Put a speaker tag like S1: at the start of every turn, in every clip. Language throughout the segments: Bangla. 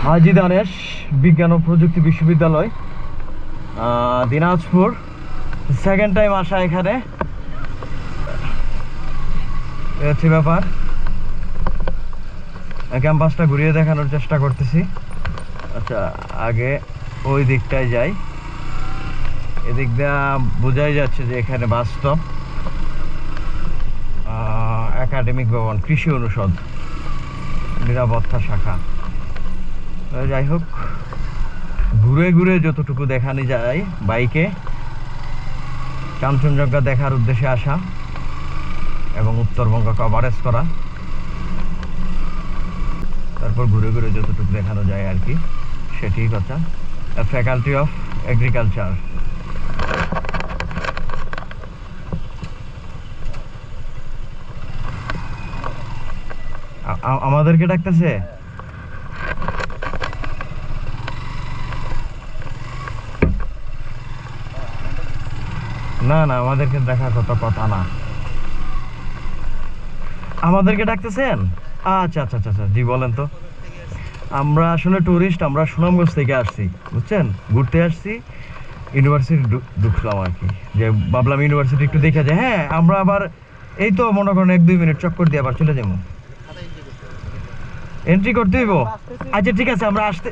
S1: হাজী দানেশ বিজ্ঞান ও প্রযুক্তি বিশ্ববিদ্যালয়, দিনাজপুর। সেকেন্ড টাইম আসা এখানে, হচ্ছে ব্যাপার। ক্যাম্পাসটা ঘুরিয়ে দেখানোর চেষ্টা করতেছি। আচ্ছা, আগে ওই দিকটায় যাই। এদিক দিয়ে বোঝাই যাচ্ছে যে এখানে বাস স্টপ, একাডেমিক ভবন, কৃষি অনুষদ, নিরাপত্তা শাখা। যাই হোক, ঘুরে ঘুরে যতটুকু দেখানো যায় বাইকে, কাঞ্চনজঙ্ঘা দেখার উদ্দেশ্যে আসা এবং উত্তরবঙ্গ কভারেজ করা, তারপর ঘুরে ঘুরে যতটুকু দেখানো যায় আর কি, সেটি কথা। Faculty of agriculture. আমাদেরকে ডাকতেছে। না না, আমাদেরকে দেখার কথা না। আমাদেরকে ডাকতেছেন? আচ্ছা আচ্ছা আচ্ছা, জি বলেন তো। আমরা আসলে টুরিস্ট, আমরা সুনামগঞ্জ থেকে আসছি, বুঝছেন, ঘুরতে আসছি। ইউনিভার্সিটি ঢুকলাম আর কি, যে ভাবলাম ইউনিভার্সিটি একটু দেখে যায়। হ্যাঁ, আমরা আবার এই তো মনে করেন 1-2 মিনিট চক্কর দিয়ে আবার চলে যাবো। এন্ট্রি করতে হইব? আচ্ছা ঠিক আছে, আমরা আসতে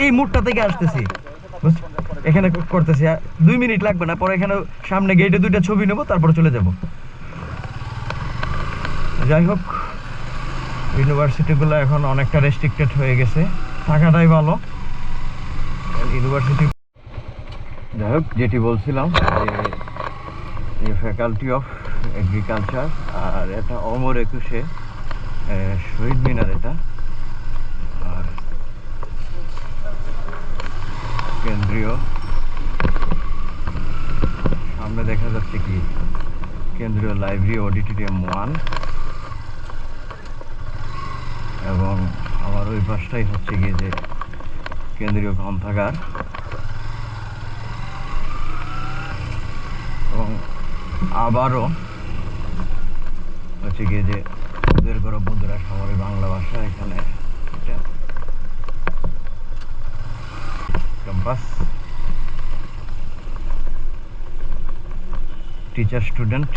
S1: এই মুডটা থেকে আসতেছি, এখানে করতেছি। 2 মিনিট লাগবে না, পরে এখানে সামনে গেটে 2টা ছবি নেবো, তারপরে চলে যাব। যাই হোক, ইউনিভার্সিটিগুলো এখন অনেকটা রেস্ট্রিক্টেড হয়ে গেছে, থাকাটাই ভালো ইউনিভার্সিটি। যাই হোক, যেটি বলছিলাম যে ফ্যাকাল্টি অফ এগ্রিকালচার, আর এটা অমর 21-এ শহীদ মিনার এটা, আর কেন্দ্রীয়, সামনে দেখা যাচ্ছে কি কেন্দ্রীয় লাইব্রেরি অডিটোরিয়াম 1, এবং আমার ওই পাশটাই হচ্ছে গিয়ে যে কেন্দ্রীয় গ্রন্থাগার। এবং আবারও হচ্ছে গিয়ে যে ওদের ঘর বন্ধুরা সবারই বাংলা ভাষা। এখানে campus, teacher student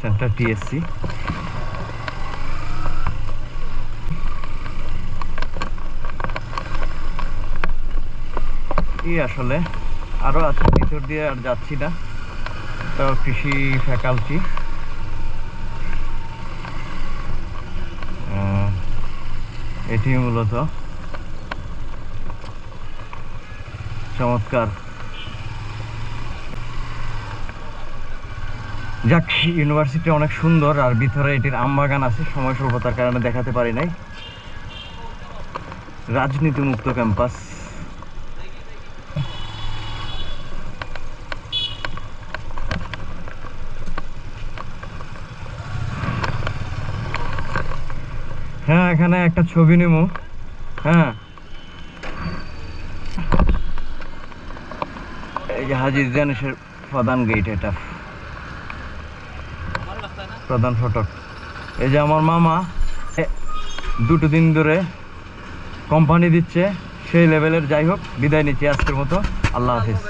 S1: centre, TSC. আসলে আরো আছে, ভিতর দিয়ে আর যাচ্ছি না। তো কৃষি ফ্যাকাল্টি, এটি মূলত চমৎকার। যাক, ইউনিভার্সিটি অনেক সুন্দর, আর ভিতরে এটির আমবাগান আছে, সময় স্বল্পতার কারণে দেখাতে পারি নাই। রাজনীতি মুক্ত ক্যাম্পাস। হ্যাঁ, এখানে একটা ছবি নিব। হ্যাঁ, এই যে হাজী দানেশের প্রধান গেট, এটা প্রধান ফটক। এই যে আমার মামা 2 দিন ধরে কোম্পানি দিচ্ছে, সেই লেভেলের। যাই হোক, বিদায় নিচ্ছি আজকের মতো। আল্লাহ হাফিজ।